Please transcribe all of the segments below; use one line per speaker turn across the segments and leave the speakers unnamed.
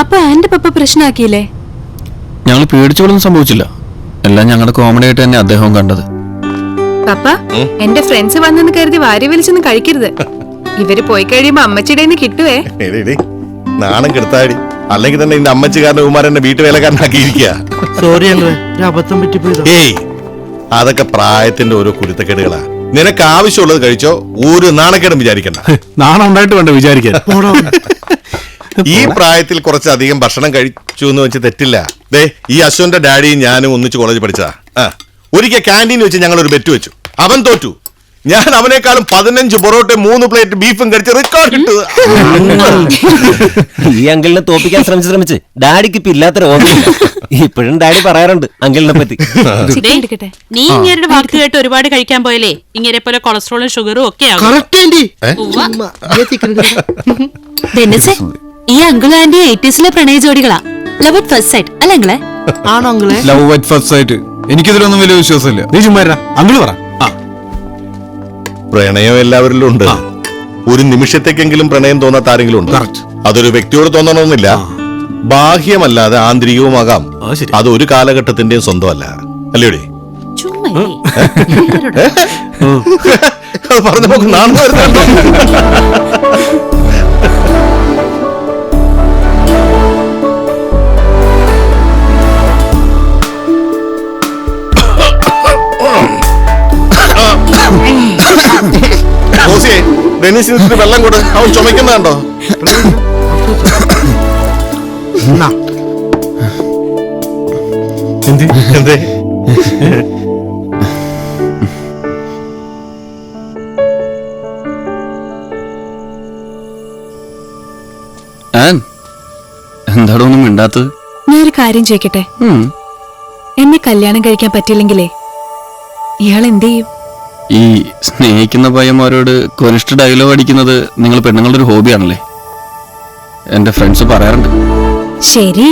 അപ്പൊ ആന്റെ പപ്പ പ്രശ്നമാക്കിയില്ലേ?
ഞങ്ങൾ പേടിച്ചോളൊന്നും സംഭവിച്ചില്ല. എല്ലാം ഞങ്ങളുടെ കോമഡി ആയിട്ട് തന്നെ അദ്ദേഹവും കണ്ടത്.
പപ്പ, എന്റെ ഫ്രണ്ട്സ് വന്നെന്ന് കരുതി വാരി വലിച്ചൊന്നും കഴിക്കരുത്. ഇവര് പോയി കഴിയുമ്പോ അമ്മച്ചിയുടെ കിട്ടുവേ.
നാണം കെടുത്താടി, അല്ലെങ്കിൽ തന്നെ എന്റെ അമ്മച്ചിക്കാരന്റെ കുമാരന്റെ വീട്ടുവേലക്കാരനാക്കിയിരിക്കുക.
സോറി അബദ്ധം പറ്റിപ്പോയതാ.
ഏയ്, അതൊക്കെ പ്രായത്തിന്റെ ഓരോ കുരുത്തക്കേടുകളാ. നിനക്ക് ആവശ്യമുള്ളത് കഴിച്ചോ, ഒരു നാണക്കേടും വിചാരിക്കണ്ട.
നാണം ഉണ്ടായിട്ട് വേണ്ട വിചാരിക്കാൻ.
ഈ പ്രായത്തിൽ കുറച്ചധികം ഭക്ഷണം കഴിച്ചു എന്ന് വെച്ച് തെറ്റില്ല. ദേ, ഈ അശ്വന്റെ ഡാഡിയും ഞാനും ഒന്നിച്ച് കോളേജിൽ പഠിച്ചതാ. ഒരിക്കൽ ക്യാൻറ്റീൻ വെച്ച് ഞങ്ങൾ ഒരു ബെറ്റ് വെച്ചു. അവൻ തോറ്റു. ഞാൻ അവനേക്കാളും 15 പൊറോട്ടയും 3 പ്ലേറ്റ് ബീഫും കഴിച്ച് റെക്കോർഡ് ഇട്ടു.
ഈ അങ്കിളിനെ തോപ്പിക്കാൻ ശ്രമിച്ച് ഡാഡിക്ക് ഇപ്പൊ ഇല്ലാത്ത രോഗമില്ല. ഇപ്പോഴും ഡാഡി പറയാറുണ്ട് അങ്കിളിനെ പറ്റി.
നീ ഇങ്ങനെ വാക്ക് കേട്ട് ഒരുപാട് കഴിക്കാൻ പോയല്ലേ ഇങ്ങനെ പോലെ കൊളസ്ട്രോളും ഷുഗറും ഒക്കെ ആകും.
ഈ അങ്കിൾ ആന്റി 80s പ്രണയ ജോഡികളാ. ലവ് അറ്റ് ഫസ്റ്റ് സൈറ്റ് അല്ല അങ്കിളെ?
ആണോ അങ്കിളെ?
ലവ് അറ്റ് ഫസ്റ്റ് സൈറ്റ് എനിക്കിതിലൊന്നും വലിയ വിശ്വാസമില്ല. നീ ചുമ്മാ അങ്കിള് പറ.
പ്രണയം എല്ലാവരിലും ഉണ്ട്. ഒരു നിമിഷത്തേക്കെങ്കിലും പ്രണയം തോന്നാത്ത ആരെങ്കിലും ഉണ്ട്. അതൊരു വ്യക്തിയോട് തോന്നണമെന്നില്ല. ബാഹ്യമല്ലാതെ ആന്തരികവുമാകാം. അത് ഒരു കാലഘട്ടത്തിന്റെയും സ്വന്തമല്ല. അല്ലേടി? പറഞ്ഞ നമുക്ക് നാണം വരുന്നുണ്ടോ? ഡെന്നീസിന് വെള്ളം കൊടു, അവൻ ചുമക്കുന്നുണ്ടോ? എന്തേ?
എന്താടോ ഒന്നും മിണ്ടാത്തത്?
ഞാനൊരു കാര്യം ചോദിക്കട്ടെ? എന്നെ കല്യാണം കഴിക്കാൻ പറ്റില്ലെങ്കിലേ ഇയാൾ എന്ത് ചെയ്യും?
ഈ സ്നേഹിക്കുന്ന പയ്യന്മാരോട് കൊനിഷ്ഠ ഡയലോഗ് അടിക്കുന്നത് നിങ്ങൾ പെണ്ണുങ്ങളുടെ ഒരു ഹോബിയാണല്ലേ? എന്റെ ഫ്രണ്ട്സ് പറയാറുണ്ട്.
ശരി,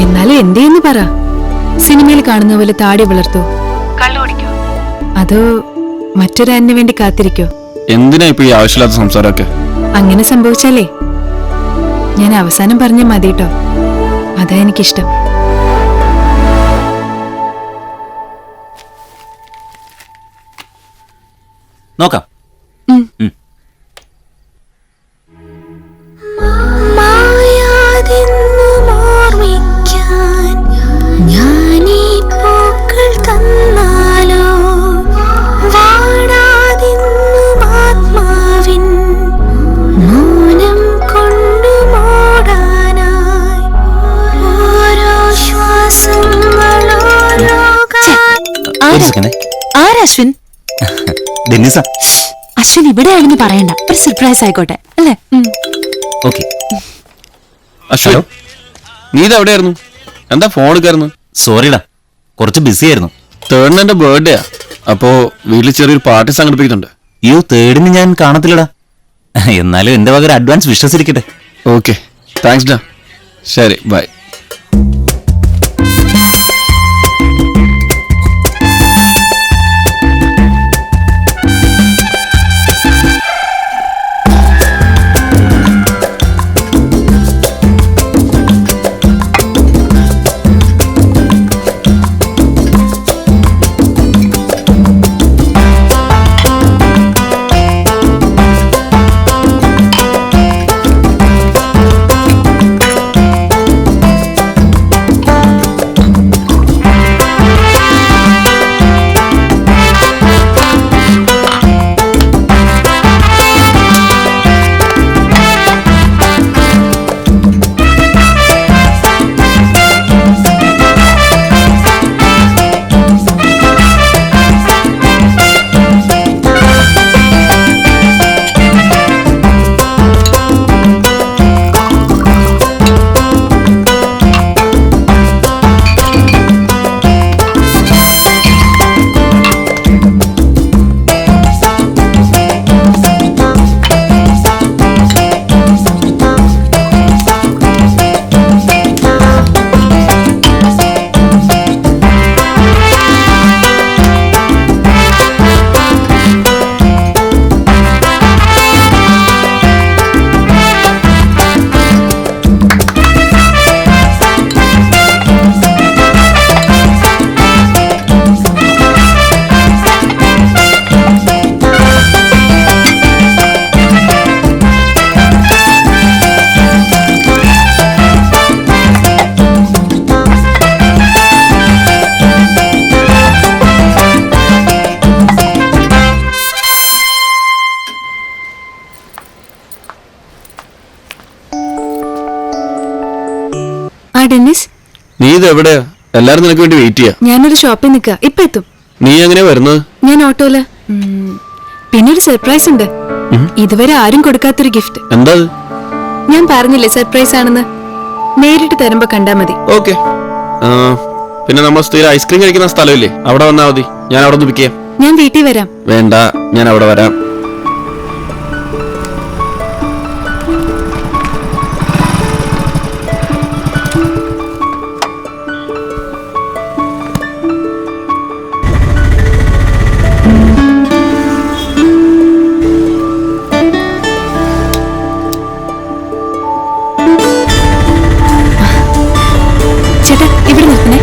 എന്നാലും എന്തെന്ന് പറ. സിനിമയിൽ കാണുന്ന പോലെ താടി വളർത്തോ, കള്ളുകുടിക്കോ, അതോ മറ്റൊരാനിന് വേണ്ടി കാത്തിരിക്കോ?
എന്തിനാ ഇപ്പൊ ഈ ആവശ്യമില്ലാത്ത സംസാരമൊക്കെ?
അങ്ങനെ സംഭവിച്ചാലേ ഞാൻ അവസാനം പറഞ്ഞ മതിട്ടോ. അതാ എനിക്കിഷ്ടം.
നോക്കാം.
ആരശ്വിൻ?
ഡെന്നിസ.
അശ്വിൻ ഇവിടെയാണെന്ന് പറയണ്ട, ഒരു സർപ്രൈസ് ആയിക്കോട്ടെ അല്ലേ?
ഓക്കെ.
അശ്വിൻ, നീ ഇത് എവിടെയായിരുന്നു? എന്താ ഫോൺ എടുക്കായിരുന്നു?
സോറിടാ, കുറച്ച് ബിസി ആയിരുന്നു.
തേർഡിന് എന്റെ ബർത്ത്ഡേ ആ. അപ്പോ വീട്ടിൽ ചെറിയൊരു പാർട്ടി സംഘടിപ്പിക്കുന്നുണ്ട്.
യോ, തേർഡിന് ഞാൻ കാണത്തില്ലടാ. എന്നാലും എന്റെ വക ഒരു അഡ്വാൻസ് വിഷസ് ഇരിക്കട്ടെ.
ഓക്കെ, താങ്ക്സ് ഡാ. ശരി, ബൈ.
ആ ഡെന്നിസ്,
നീ ഇത് എവിടെയാ? എല്ലാരും നിനക്ക് വേണ്ടി വെയിറ്റ് ചെയ്യാ.
ഞാനൊരു ഷോപ്പിൽ നിൽക്കുക, ഇപ്പൊ എത്തും.
നീ എങ്ങനെയാ വരുന്നത്?
ഞാൻ ഓട്ടോയില്. പിന്നെ ഒരു സർപ്രൈസ് ഉണ്ട്. ഇതുവരെ ആരും കൊടുക്കാത്തൊരു ഗിഫ്റ്റ്.
എന്താ?
ഞാൻ പറഞ്ഞില്ലേ സർപ്രൈസ് ആണെന്ന്. നേരിട്ട് തരുമ്പോ കണ്ടാ മതി.
ഓക്കെ. പിന്നെ നമ്മൾ സ്ഥിരം ഐസ്ക്രീം കഴിക്കുന്ന സ്ഥലമില്ലേ, അവിടെ വന്നാ മതി. ഞാൻ അവിടെ നിന്ന് പിക്ക് ചെയ്യാം.
ഞാൻ വീട്ടിൽ വരാം.
വേണ്ട, ഞാൻ അവിടെ വരാം.
ചേട്ടാ, ഇവിടെ നിൽക്കണേ.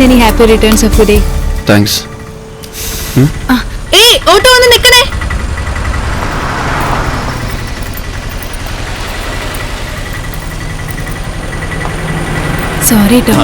Many happy returns of the day.
Thanks.
ഏയ്, ഓട്ടോ വന്ന് നിൽക്കണേ. സോറി കേട്ടോ.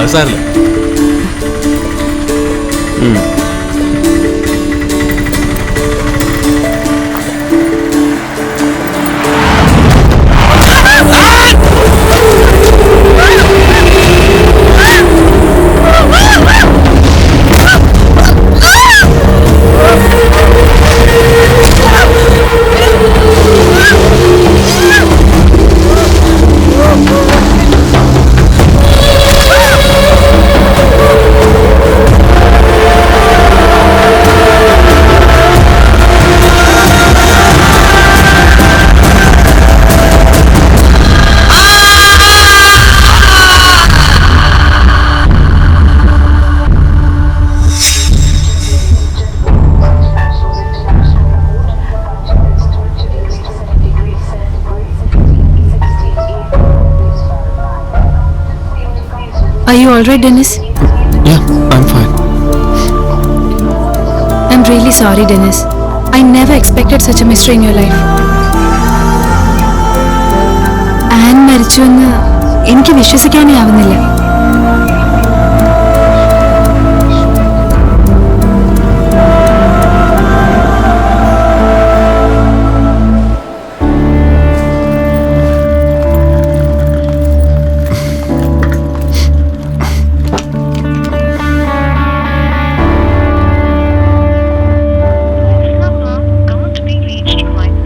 Are you all right, Dennis?
Yeah, I'm fine.
I'm really sorry, Dennis. I never expected such a mystery in your life. Anne മരിച്ചുവെന്ന് എനിക്ക് വിശ്വസിക്കാനേ ആവുന്നില്ല.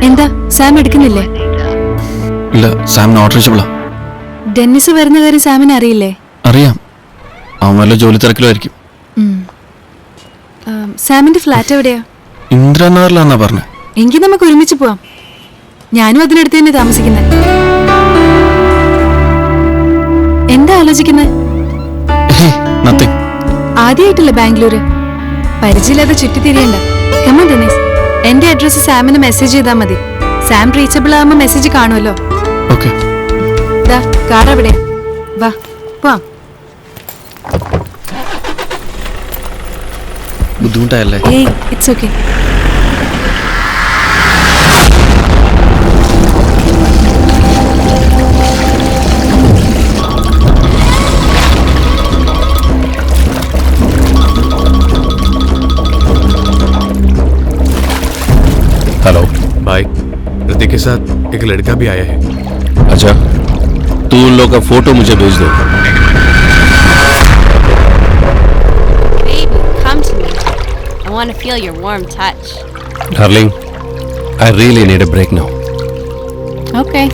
എന്താ Sam എടുക്കുന്നില്ലേ?
ഇല്ല, Sam not റീച്ചബിളാ.
Dennis വരുന്ന കാര്യം സാമിന് അറിയില്ലേ?
അറിയാം, അവൻ വല്ല ജോലി തിരക്കിലായിരിക്കും.
സാമിന്റെ ഫ്ലാറ്റ് എവിടെയാ?
ഇന്ദ്രനഗറിലാന്നാ പറഞ്ഞേ.
എങ്കിൽ നമുക്ക് ഒരുമിച്ച് പോവാം. ഞാനും അതിനടുത്ത് തന്നെ താമസിക്കുന്നത്. എന്താ ആലോചിക്കുന്നത്?
നത്തിങ്.
ആദ്യമായിട്ടല്ലേ ബാംഗ്ലൂര്? പരിചയമില്ലാതെ ചുറ്റിത്തിരിയണ്ട. കമോൺ ഡെന്നിസ്, എന്റെ അഡ്രസ് സാമിന് മെസ്സേജ് ചെയ്താൽ മതി. സാം റീച്ചബിൾ ആകുമ്പോ മെസ്സേജ് കാണുമല്ലോ.
ഓക്കെ.
ദാ കാർ അവിടെ. വാ പോവാം.
ബുദ്ധിമുട്ടായല്ലേ?
ഏയ്, ഇറ്റ്സ് ഓക്കെ.
हेलो
भाई, ऋतिक के साथ एक लड़का भी आया है।
अच्छा, तू उन लोग का फोटो मुझे भेज दो.
Baby, come to me. I want to feel your warm touch.
Darling, I really need a break now.
Okay.